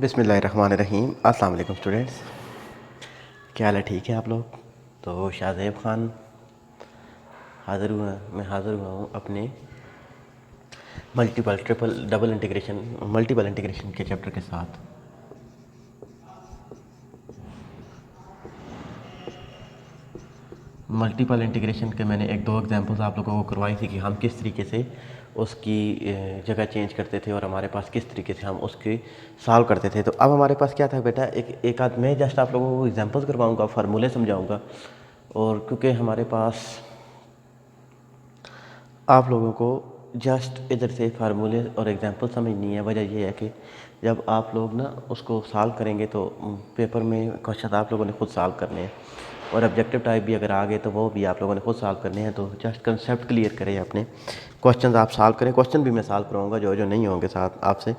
बिस्मिल्लाहिर्रहमानिर्रहीम। अस्सलाम वालेकुम स्टूडेंट्स, क्या हाल है? ठीक है आप लोग? तो शाहज़ेब ख़ान मैं हाज़िर हुआ हूँ अपने मल्टीपल इंटीग्रेशन के चैप्टर के साथ। मल्टीपल इंटीग्रेशन के मैंने एक दो एग्जांपल्स आप लोगों को करवाई थी कि हम किस तरीके से उसकी जगह चेंज करते थे और हमारे पास किस तरीके से हम उसके सॉल्व करते थे। तो अब हमारे पास क्या था बेटा, एक आध मैं जस्ट आप लोगों को एग्जांपल्स करवाऊंगा, फार्मूले समझाऊंगा। और क्योंकि हमारे पास आप लोगों को जस्ट इधर से फार्मूले और एग्जांपल समझनी है। वजह यह है कि जब आप लोग ना उसको सॉल्व करेंगे तो पेपर में क्वेश्चन आप लोगों ने खुद सॉल्व करने हैं, और ऑब्जेक्टिव टाइप भी अगर आ गए तो वो भी आप लोगों ने खुद सॉल्व करने हैं। तो जस्ट कंसेप्ट क्लियर करें अपने, क्वेश्चन आप सॉल्व करें। क्वेश्चन भी मैं सॉल्व कराऊंगा जो जो नहीं होंगे साथ आपसे।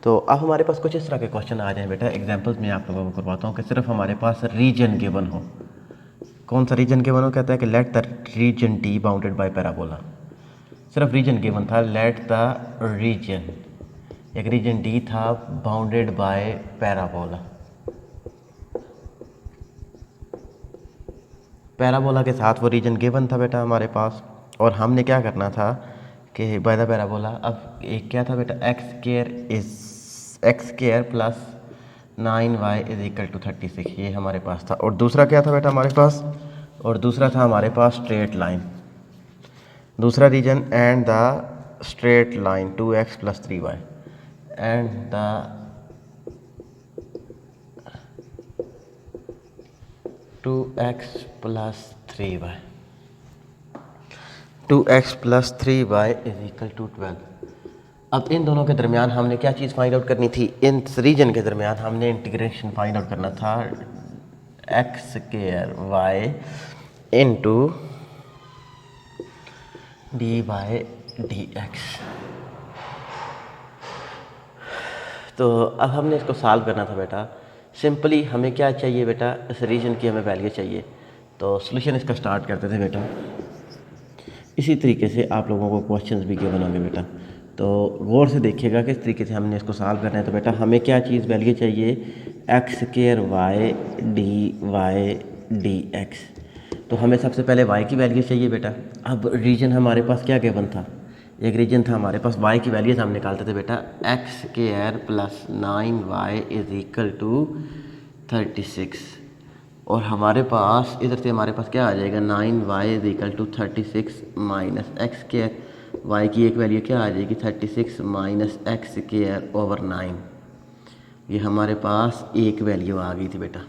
तो अब हमारे पास कुछ इस तरह के क्वेश्चन आ जाए बेटा, एग्जाम्पल्स मैं आप लोगों को करवाता हूँ कि सिर्फ हमारे पास रीजन गिवन हो। कौन सा रीजन गिवन हो? कहता है कि let the region D bounded by parabola. सिर्फ रीजन गिवन था, लेट द रीजन, एक रीजन डी था बाउंडेड बाय पैराबोला। पैराबोला के साथ वो रीजन गिवन था बेटा हमारे पास, और हमने क्या करना था कि बाय द पैराबोला, अब एक क्या था बेटा, x square plus 9y is equal to 36, ये हमारे पास था। और दूसरा क्या था बेटा हमारे पास, और दूसरा था हमारे पास स्ट्रेट लाइन, दूसरा region, and the straight line 2x plus 3y and the 2x plus 3y, 2x plus 3y is equal to 12। अब इन दोनों के दरमियान हमने क्या चीज़ फाइंड आउट करनी थी? इन रीजन के दरमियान हमने इंटीग्रेशन फाइंड आउट करना था, x square y into d by d x. तो अब हमने इसको सॉल्व करना था बेटा। सिंपली हमें क्या चाहिए बेटा, इस रीजन की हमें वैल्यू चाहिए। तो सॉल्यूशन इसका स्टार्ट करते थे बेटा। इसी तरीके से आप लोगों को क्वेश्चंस भी क्यों बनाओगे बेटा, तो गौर से देखिएगा किस तरीके से हमने इसको सॉल्व करना है। तो बेटा हमें क्या चीज़ वैल्यू चाहिए, x square y d x. तो हमें सबसे पहले y की वैल्यू चाहिए बेटा। अब रीजन हमारे पास क्या गिवन था, एक रीजन था हमारे पास, y की वैल्यूज हम निकालते थे बेटा, x square plus 9y is equal to 36। और हमारे पास इधर से हमारे पास क्या आ जाएगा, 9y is equal to 36 minus x square, y की एक वैल्यू क्या आ जाएगी, 36 माइनस एक्स स्क्वायर ओवर 9। ये हमारे पास एक वैल्यू आ गई थी बेटा।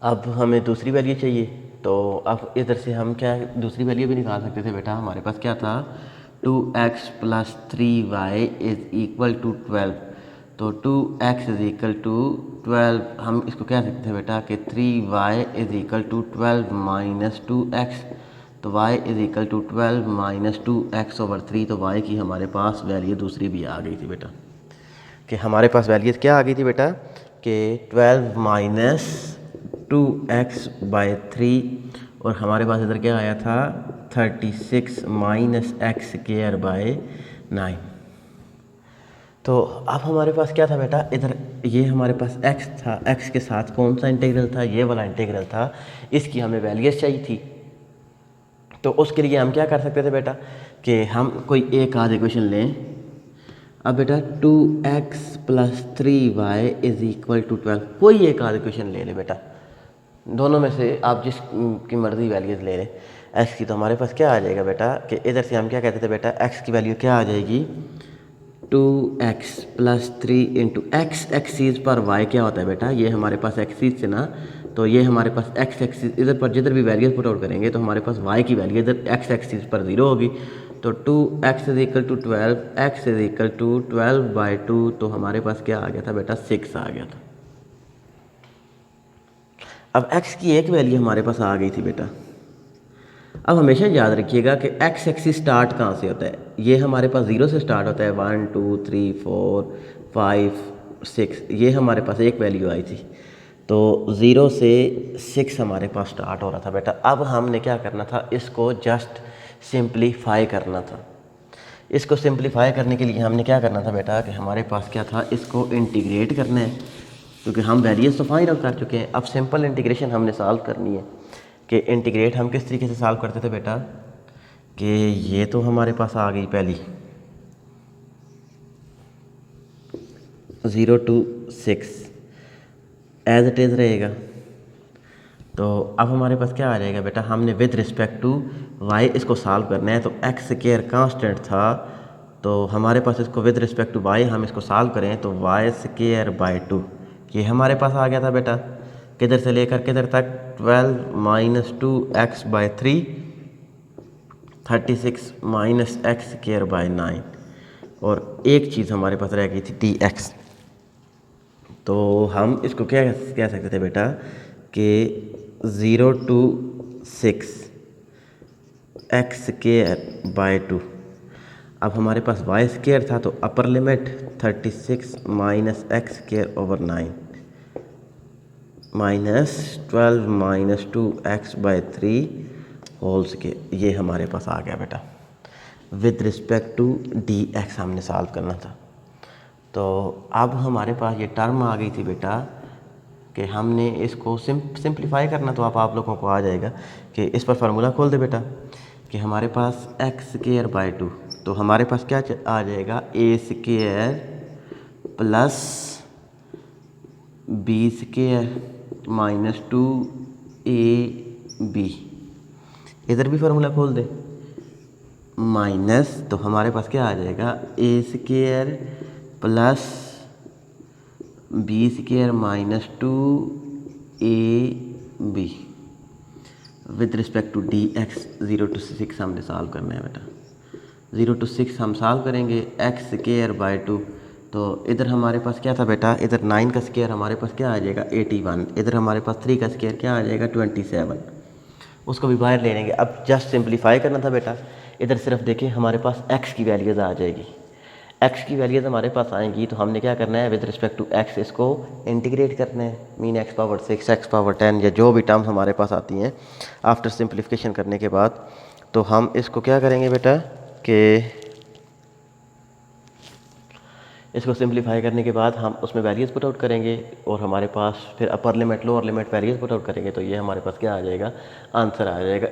अब हमें दूसरी वैल्यू चाहिए, तो अब इधर से हम क्या दूसरी वैल्यू भी निकाल सकते थे बेटा। हमारे पास क्या था, 2x plus 3y is equal to 12। तो 2x इज इक्वल टू 12, हम इसको कह सकते थे बेटा कि 3y is equal to 12 minus 2x। तो y is equal to 12 minus 2x over 3। तो y की हमारे पास वैल्यू दूसरी भी आ गई थी बेटा, कि हमारे पास वैल्यू क्या आ गई थी बेटा कि 12 माइनस 2x बाई 3, और हमारे पास इधर क्या आया था, 36 माइनस एक्स स्क्वायर बाई 9। तो अब हमारे पास क्या था बेटा, इधर ये हमारे पास x था, x के साथ कौन सा इंटीग्रल था, ये वाला इंटीग्रल था, इसकी हमें वैल्यूज चाहिए थी। तो उसके लिए हम क्या कर सकते थे बेटा कि हम कोई एक आध इक्वेशन लें। अब बेटा 2x plus 3y is equal to 12, कोई एक आध इक्वेशन ले ले बेटा, दोनों में से आप जिस की मर्जी वैल्यूज ले लें। x की तो हमारे पास क्या आ जाएगा बेटा कि इधर से हम क्या कहते थे बेटा, x की वैल्यू क्या आ जाएगी, 2x plus 3 into x axis पर y क्या होता है बेटा, ये हमारे पास एक्सीज से ना, तो ये हमारे पास x एक्सीज इधर पर जिधर भी वैल्यूज पुट आउट करेंगे तो हमारे पास y की वैल्यू इधर x एक्सीज पर 0 होगी। तो 2x is equal to 12, x is equal to 12 by 2। तो हमारे पास क्या आ गया था बेटा, 6 आ गया था। अब x की एक वैल्यू हमारे पास आ गई थी बेटा। अब हमेशा याद रखिएगा कि x एक्सिस स्टार्ट कहाँ से होता है, ये हमारे पास 0 से स्टार्ट होता है, 1 2 3 4 5 6, ये हमारे पास एक वैल्यू आई थी। तो 0 से 6 हमारे पास स्टार्ट हो रहा था बेटा। अब हमने क्या करना था, इसको जस्ट सिंप्लीफाई करना था। इसको सिंप्लीफाई करने के लिए हमने क्या करना था बेटा कि हमारे पास क्या था, इसको इंटीग्रेट करना है क्योंकि हम वैल्यूज़ तो फाइंड आउट कर चुके हैं। अब सिंपल इंटीग्रेशन हमने सॉल्व करनी है कि इंटीग्रेट हम किस तरीके से सॉल्व करते थे बेटा कि ये तो हमारे पास आ गई पहली 0 to 6 एज इट इज़ रहेगा। तो अब हमारे पास क्या आ जाएगा बेटा, हमने विद रिस्पेक्ट टू वाई इसको सॉल्व करना है। तो एक्स स्क्वायर कांस्टेंट था, तो हमारे पास इसको विद रिस्पेक्ट टू वाई हम इसको सॉल्व करें तो वाई स्क्वायर बाई 2 ये हमारे पास आ गया था बेटा। किधर से लेकर किधर तक, 12 minus 2x by 3 36 minus x square by 9 और एक चीज़ हमारे पास रह गई थी dx। तो हम इसको क्या कह सकते थे बेटा कि 0 to 6 एक्स स्क्वायर बाई 2। अब हमारे पास वाई स्क्वायर था तो upper limit 36 minus x square over 9 minus 12 minus 2x by 3 whole square, ये हमारे पास आ गया बेटा। विद रिस्पेक्ट टू dx हमने सॉल्व करना था। तो अब हमारे पास ये टर्म आ गई थी बेटा कि हमने इसको सिंप्लीफाई करना, तो आप लोगों को आ जाएगा कि इस पर फार्मूला खोल दे बेटा कि हमारे पास एक्स स्क्वायर बाई 2, तो हमारे पास क्या आ जाएगा, a square plus b square minus 2ab। इधर भी फार्मूला खोल दे माइनस, तो हमारे पास क्या आ जाएगा, a square plus b square minus 2ab with respect to dx। 0 to 6 हमने सॉल्व करना है बेटा। 0 to 6 हम सॉल्व करेंगे एक्स स्क्वायर बाई 2, तो इधर हमारे पास क्या था बेटा, इधर 9 का स्क्वायर हमारे पास क्या आ जाएगा 81, इधर हमारे पास 3 का स्क्वायर क्या आ जाएगा 27, उसको भी बाहर ले लेंगे। अब जस्ट सिंप्लीफाई करना था बेटा। इधर सिर्फ देखिए हमारे पास x की वैल्यूज़ आ जाएगी, x की वैल्यूज़ हमारे पास आएंगी तो हमने क्या करना है, विद रिस्पेक्ट टू x इसको इंटीग्रेट करना है। Mean x power 6 x power 10 या जो भी टर्म्स हमारे पास आती हैं आफ्टर सिंप्लीफिकेशन करने के बाद, तो हम इसको क्या करेंगे बेटा कि इसको सिंप्लीफाई करने के बाद हम उसमें वैल्यूज़ पुट आउट करेंगे और हमारे पास फिर upper limit lower limit values put out करेंगे, तो ये हमारे पास क्या आ जाएगा, आंसर आ जाएगा।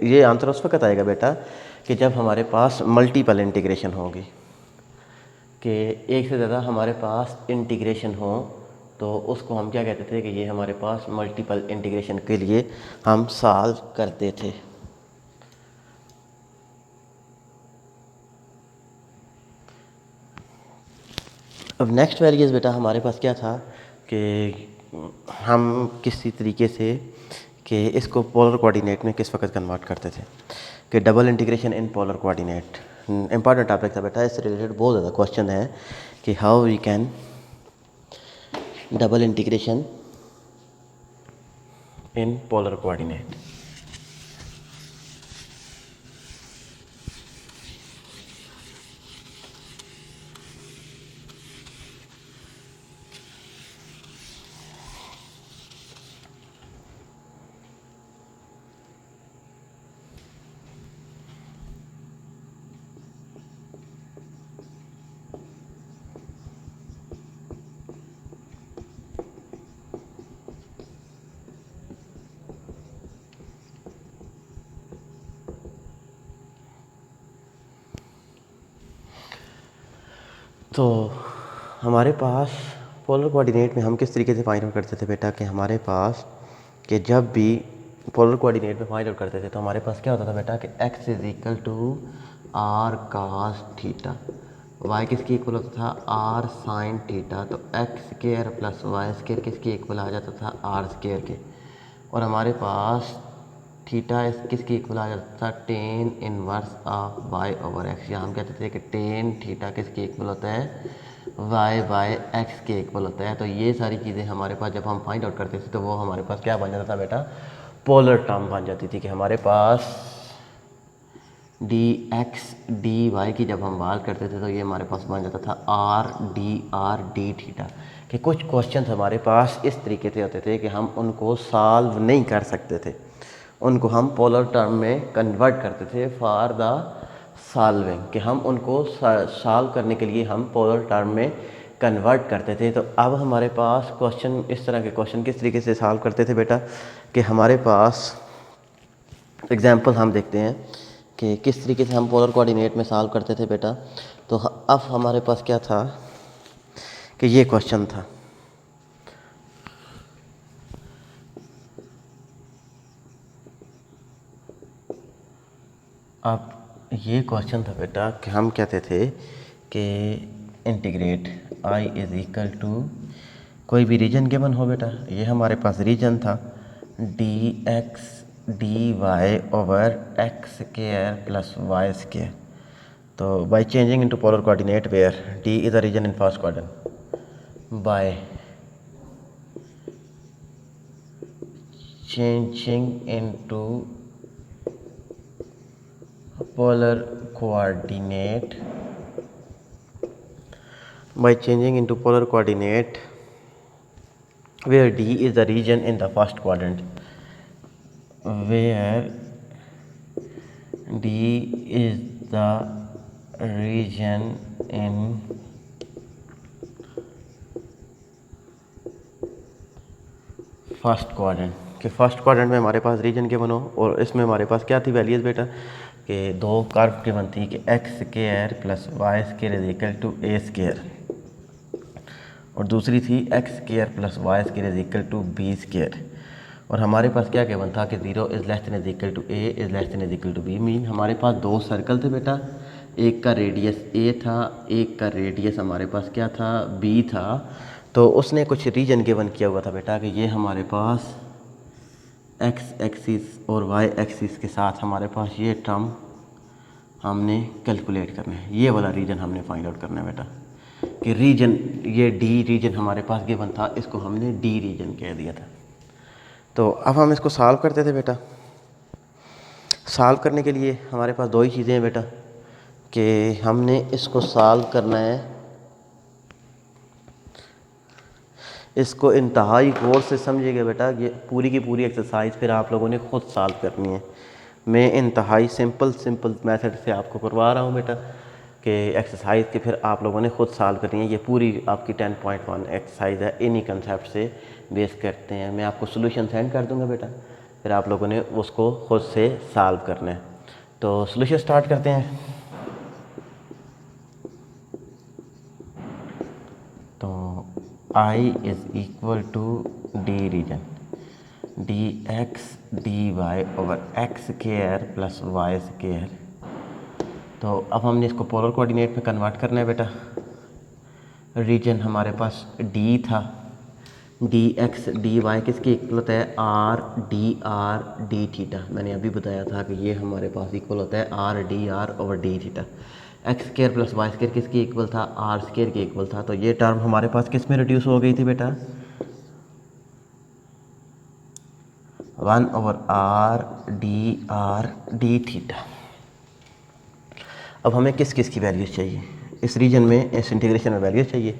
ये आंसर उस वक्त आएगा बेटा कि जब हमारे पास मल्टीपल इंटीग्रेशन होगी, कि एक से ज़्यादा हमारे पास इंटीग्रेशन हो, तो उसको हम क्या कहते थे कि ये हमारे पास मल्टीपल इंटीग्रेशन के लिए हम सॉल्व करते थे। अब नेक्स्ट वैल्यूज़ बेटा हमारे पास क्या था कि हम किसी तरीके से कि इसको पोलर कोऑर्डिनेट में किस वक्त कन्वर्ट करते थे, कि double integration in polar coordinate. Important topic था बेटा, इससे रिलेटेड बहुत ज़्यादा क्वेश्चन है कि how we can double integration in polar coordinate. तो हमारे पास पोलर कोऑर्डिनेट में हम किस तरीके से फाइंड आउट करते थे बेटा कि हमारे पास कि जब भी पोलर कोऑर्डिनेट में फाइंड आउट करते थे तो हमारे पास क्या होता था बेटा कि x is equal to r cos theta, y किसकी इक्वल होता था आर साइन थीटा, तो x square plus y square किसकी इक्वल आ जाता था आर स्क्वायर के, और हमारे पास थीटा किसकी इक्वल आ जाता था tan inverse of y over x, या हम कहते थे कि टेन थीटा किसके इक्वल होता है वाई बाय एक्स के इक्वल होता है। तो ये सारी चीज़ें हमारे पास जब हम फाइंड आउट करते थे तो वो हमारे पास क्या बन जाता था बेटा, पोलर टर्म बन जाती थी कि हमारे पास डी एक्स डी वाई की जब हम बात करते थे तो ये हमारे पास बन जाता था आर डी थीटा। कि कुछ क्वेश्चन हमारे पास इस तरीके से होते थे कि हम उनको सॉल्व नहीं कर सकते थे, उनको हम पोलर टर्म में कन्वर्ट करते थे फॉर द सॉल्विंग, कि हम उनको सॉल्व करने के लिए हम पोलर टर्म में कन्वर्ट करते थे। तो अब हमारे पास क्वेश्चन, इस तरह के क्वेश्चन किस तरीके से सॉल्व करते थे बेटा, कि हमारे पास एग्जांपल हम देखते हैं कि किस तरीके से हम पोलर कोऑर्डिनेट में सॉल्व करते थे बेटा। तो अब हमारे पास क्या था कि ये क्वेश्चन था, अब ये क्वेश्चन था बेटा कि हम कहते थे कि integrate i is equal to कोई भी रीजन गिवन हो बेटा। ये हमारे पास रीजन था dx dy over x square plus y square. तो by changing into polar coordinate where d is a region in first quadrant, by changing into polar coordinate where D is the region in the first quadrant, where D is the region in first quadrant, कि first quadrant में हमारे पास reason के बनो। और इसमें हमारे पास क्या थी वैल्यूज़ बेटा, कि दो कर्व की बनती कि x square plus y square is equal to a square, और दूसरी थी x square plus y square is equal to b square. और हमारे पास क्या गिवन था कि 0 is less than is equal to a is less than is equal to b. Mean हमारे पास दो सर्कल थे बेटा, एक का रेडियस ए था, एक का रेडियस हमारे पास क्या था, बी था। तो उसने कुछ रीजन गिवन किया हुआ था बेटा कि ये हमारे पास एक्स एक्सिस और वाई एक्सिस के साथ हमारे पास ये टर्म हमने कैलकुलेट करना है। ये वाला रीजन हमने फाइंड आउट करना है बेटा, कि रीजन ये डी रीजन हमारे पास गिवन था, इसको हमने डी रीजन कह दिया था। तो अब हम इसको सॉल्व करते थे बेटा। सॉल्व करने के लिए हमारे पास दो ही चीज़ें हैं बेटा, कि हमने इसको सॉल्व करना है, इसको इंतहाई गौर से समझिएगा बेटा। ये पूरी की पूरी एक्सरसाइज फिर आप लोगों ने खुद सॉल्व करनी है। मैं इंतहाई सिंपल मेथड से आपको करवा रहा हूँ बेटा, कि एक्सरसाइज के फिर आप लोगों ने खुद सॉल्व करनी है। ये पूरी आपकी 10.1 एक्सरसाइज है, इन्हीं कंसेप्ट से बेस करते हैं। मैं आपको सोल्यूशन सेंड कर दूँगा बेटा, फिर आप लोगों ने उसको खुद से सॉल्व करना है। तो सोल्यूशन स्टार्ट करते हैं। तो I is equal to D region d x d y over x square plus y square. तो अब हमने इसको पोलर कोऑर्डिनेट में कन्वर्ट करना है बेटा। रीजन हमारे पास D था, डी एक्स डी वाई किसके इक्वल होता है, आर डी थीटा। मैंने अभी बताया था कि ये हमारे पास इक्वल होता है r over d theta. X square plus y square किसके इक्वल था, आर स्क्वायर के इक्वल था। तो ये टर्म हमारे पास किस में रिड्यूस हो गई थी बेटा, 1 ओवर आर डी थीटा। अब हमें किस किस की वैल्यूज़ चाहिए इस रीजन में, इस इंटीग्रेशन में वैल्यूज़ चाहिए।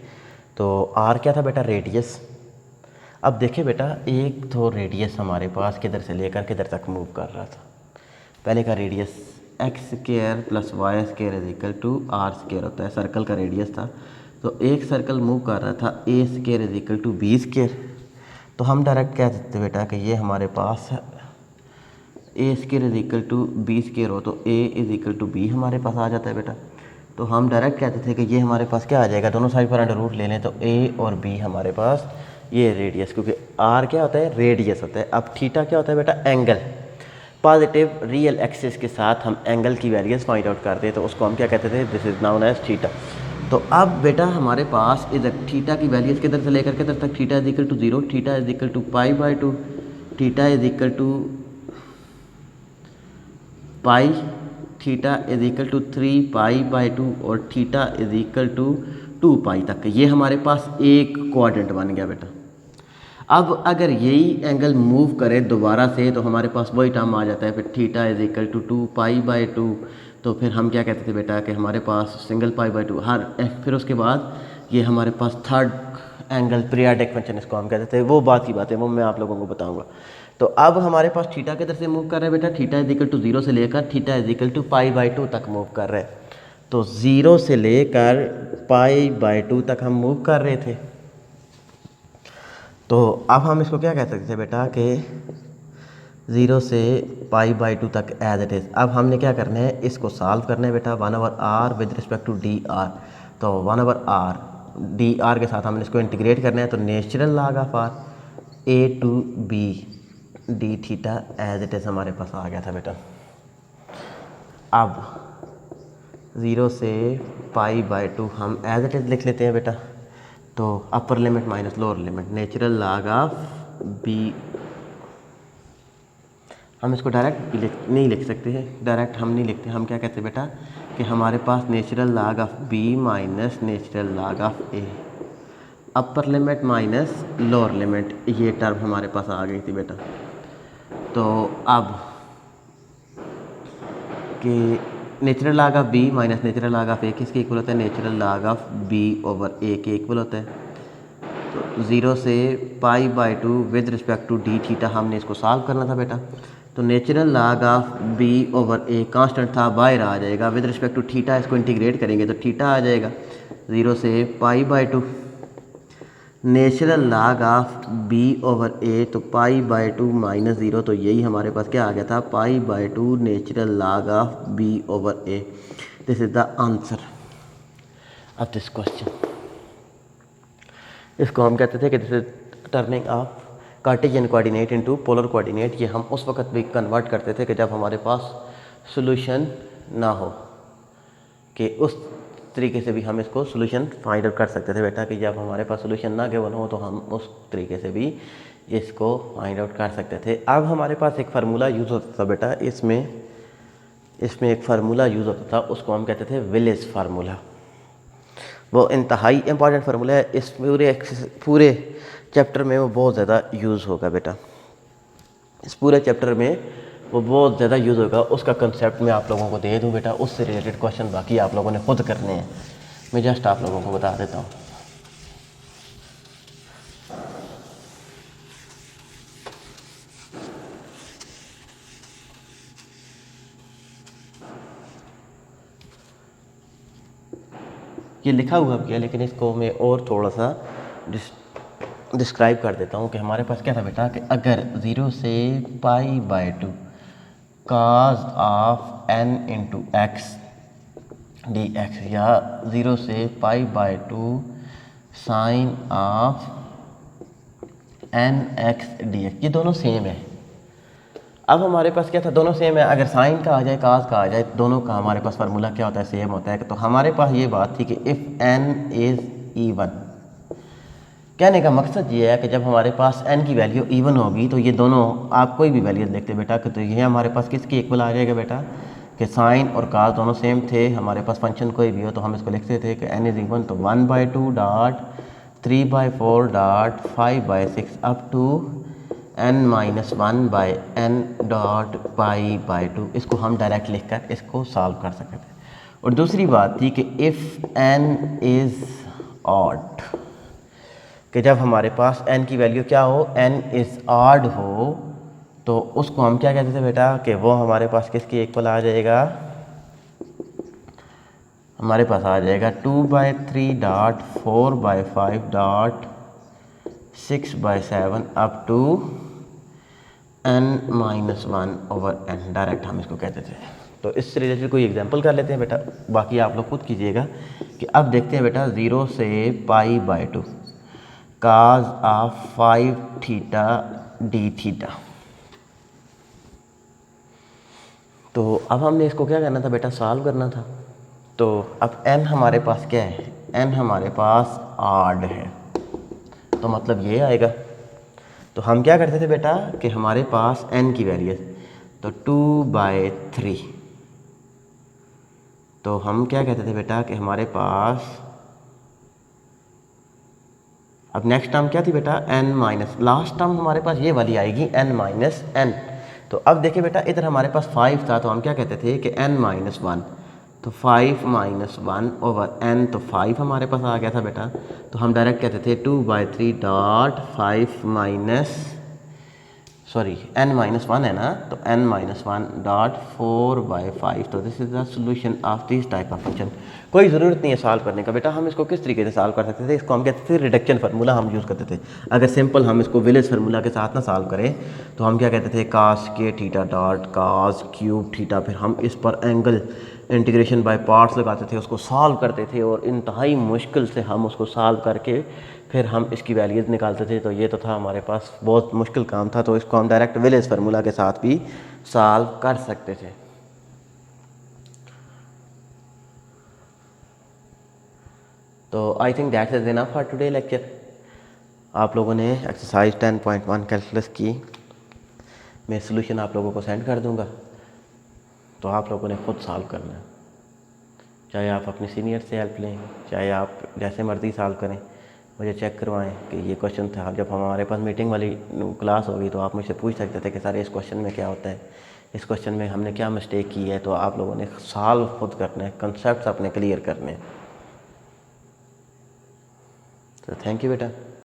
तो आर क्या था बेटा, रेडियस। अब देखिए बेटा, एक तो रेडियस हमारे पास किधर से लेकर किधर तक मूव कर रहा था। पहले का radius x square plus y square is equal to r square होता है, सर्कल का रेडियस था। तो एक सर्कल मूव कर रहा था a square is equal to b square. तो हम डायरेक्ट कह सकते बेटा कि ये हमारे पास a square is equal to b square हो, तो a is equal to b हमारे पास आ जाता है बेटा। तो हम डायरेक्ट कहते थे कि ये हमारे पास क्या आ जाएगा, दोनों साइड पर अंडर रूट ले लें तो ए और बी हमारे पास ये रेडियस, क्योंकि आर क्या होता है, रेडियस होता है। अब थीटा क्या होता है बेटा, एंगल। पॉजिटिव रियल एक्सिस के साथ हम एंगल की वैल्यूज फाइंड आउट करते हैं, तो उसको हम क्या कहते थे, this is known as theta. तो अब बेटा हमारे पास इधर थीटा की वैल्यूज किधर से लेकर किधर तक, theta is equal to 0, theta is equal to pi, theta is equal to pi, theta is equal to 3 pi और theta is equal to 2 pi तक। ये हमारे पास एक क्वाड्रेंट बन गया बेटा। अब अगर यही एंगल मूव करे दोबारा से तो हमारे पास वही टर्म आ जाता है, फिर थीटा इज इक्वल टू 2 पाई/2। तो फिर हम क्या कहते थे बेटा कि हमारे पास सिंगल पाई/2 हर, फिर उसके बाद ये हमारे पास थर्ड एंगल पीरियाडिक फंक्शन इसको हम कहते थे। वो बात की बात है, वो मैं आप लोगों को बताऊंगा। तो अब हमारे पास थीटा किधर से मूव कर रहा है बेटा, थीटा इज इक्वल टू 0 से लेकर थीटा इज इक्वल टू π/2 तक मूव कर रहा है। तो 0 से लेकर π/2 तक हम मूव कर रहे थे। तो अब हम इसको क्या कह सकते थे बेटा कि 0 से π/2 तक एज इट इज़। अब हमने क्या करना है, इसको सॉल्व करना है बेटा 1/r with respect to dr। तो 1/r dr के साथ हमने इसको इंटीग्रेट करना है। तो natural log of r a to b d theta as it is हमारे पास आ गया था बेटा। अब 0 से π/2 हम एज इट इज़ लिख लेते हैं बेटा। तो upper limit minus lower limit natural log of b, हम इसको डायरेक्ट नहीं लिख सकते हैं, डायरेक्ट हम नहीं लिखते। हम क्या कहते हैं बेटा कि हमारे पास natural log of b minus natural log of a, upper limit minus lower limit, ये टर्म हमारे पास आ गई थी बेटा। तो अब कि natural log of b minus natural log of a किसके इक्वल होता है, नेचुरल लॉग ऑफ b/a के इक्वल होता है। तो 0 से π/2 with respect to d theta हमने इसको सॉल्व करना था बेटा। तो natural log of b/a constant था, बाहर आ जाएगा, विद रिस्पेक्ट टू थीटा इसको इंटीग्रेट करेंगे तो थीटा आ जाएगा 0 से π/2 नेचुरल लॉग ऑफ b/a, तो π/2 माइनस 0, तो यही हमारे पास क्या आ गया था, π/2 natural log of b/a। This is the answer of this question. इसको हम कहते थे कि this is turning of Cartesian coordinate into polar coordinate. ये हम उस वक्त भी कन्वर्ट करते थे कि जब हमारे पास सॉल्यूशन ना हो, कि उस तरीके से भी हम इसको सोल्यूशन फाइंड आउट कर सकते थे बेटा, कि जब हमारे पास सोल्यूशन ना गिवन हो तो हम उस तरीके से भी इसको फाइंड आउट कर सकते थे। अब हमारे पास एक फार्मूला यूज़ होता था बेटा, इसमें एक फार्मूला यूज़ होता था, उसको हम कहते थे विलेज फार्मूला। वो इंतहाई इंपॉर्टेंट फार्मूला है, इस पूरे चैप्टर में वो बहुत ज़्यादा यूज़ होगा बेटा। इस पूरे चैप्टर में वो बहुत ज़्यादा यूज़ होगा। उसका कंसेप्ट मैं आप लोगों को दे दूं बेटा, उससे रिलेटेड क्वेश्चन बाकी आप लोगों ने खुद करने हैं, मैं जस्ट आप लोगों को बता देता हूँ। ये लिखा हुआ भी है, लेकिन इसको मैं और थोड़ा सा डिस्क्राइब कर देता हूँ कि हमारे पास क्या था बेटा, कि अगर 0 से π/2 cos of n into x dx, या 0 से π/2 sine of n x dx, ये दोनों सेम है। अब हमारे पास क्या था, दोनों सेम है। अगर साइन का आ जाए, काज का आ जाए, दोनों का हमारे पास फार्मूला क्या होता है, सेम होता है। तो हमारे पास ये बात थी कि इफ़ n इज़ इवन, कहने का मकसद ये है कि जब हमारे पास n की वैल्यू इवन होगी तो ये दोनों, आप कोई भी वैल्यू देखते बेटा, कि तो ये हमारे पास किसकी इक्वल आ जाएगा बेटा, कि साइन और काज दोनों सेम थे। हमारे पास फंक्शन कोई भी हो तो हम इसको लिखते थे कि n इज़ इवन, तो 1/2 dot 3/4 dot 5/6 up to n-1/n dot π/2। इसको हम डायरेक्ट लिखकर इसको सॉल्व कर सकते थे। और दूसरी बात थी कि इफ़ n इज़ ऑड, कि जब हमारे पास n की वैल्यू क्या हो, n इज़ ऑड हो, तो उसको हम क्या कहते थे बेटा, कि वो हमारे पास किसकी इक्वल आ जाएगा, हमारे पास आ जाएगा 2/3 dot 4/5 dot 6/7 up to n-1/n, direct हम इसको कहते थे। तो इससे रिलेटेड कोई एग्जांपल कर लेते हैं बेटा, बाकी आप लोग खुद कीजिएगा। कि अब देखते हैं बेटा 0 से π/2 cos of 5 theta d theta. तो अब हमने इसको क्या करना था बेटा, सॉल्व करना था। तो अब n हमारे पास क्या है, n हमारे पास ऑड है, तो मतलब ये आएगा। तो हम क्या करते थे बेटा, कि हमारे पास n की वैल्यू है तो 2/3, तो हम क्या कहते थे बेटा, कि हमारे पास अब नेक्स्ट टर्म क्या थी बेटा, n-, लास्ट टर्म हमारे पास ये वाली आएगी n-n। तो अब देखिए बेटा, इधर हमारे पास 5 था, तो हम क्या कहते थे कि n-1, तो 5-1/n, तो 5 हमारे पास आ गया था बेटा। तो हम डायरेक्ट कहते थे 2/3 डॉट 5 सॉरी n-1 है ना, तो n-1 डॉट 4/5, तो this is the solution of this type of function. कोई ज़रूरत नहीं है सॉल्व करने का बेटा, हम इसको किस तरीके से सॉल्व कर सकते थे, इसको हम कहते थे रिडक्शन फार्मूला हम यूज़ करते थे। अगर सिंपल हम इसको विलेज फार्मूला के साथ ना सॉल्व करें तो हम क्या कहते थे, कास के theta dot cos cube theta, फिर हम इस पर एंगल इंटीग्रेशन बाय पार्ट्स लगाते थे, उसको सॉल्व करते थे और इंतहाई मुश्किल से हम उसको सॉल्व करके फिर हम इसकी वैल्यूज़ निकालते थे। तो ये तो था हमारे पास बहुत मुश्किल काम था, तो इसको हम डायरेक्ट विलेज फार्मूला के साथ भी सॉल्व कर सकते थे। तो I think that's is enough for today lecture. आप लोगों ने एक्सरसाइज 10.1 कैलकुलस की, मैं सॉल्यूशन आप लोगों को सेंड कर दूंगा, तो आप लोगों ने खुद सॉल्व करना है। चाहे आप अपने सीनियर से हेल्प लें, चाहे आप जैसे मर्ज़ी सॉल्व करें, मुझे चेक करवाएं कि ये क्वेश्चन था। जब हमारे पास मीटिंग वाली क्लास होगी तो आप मुझसे पूछ सकते थे कि सर इस क्वेश्चन में क्या होता है, इस क्वेश्चन में हमने क्या मिस्टेक की है। तो आप लोगों ने सॉल्व खुद करना है, कंसेप्ट अपने क्लियर करने हैं। तो थैंक यू बेटा।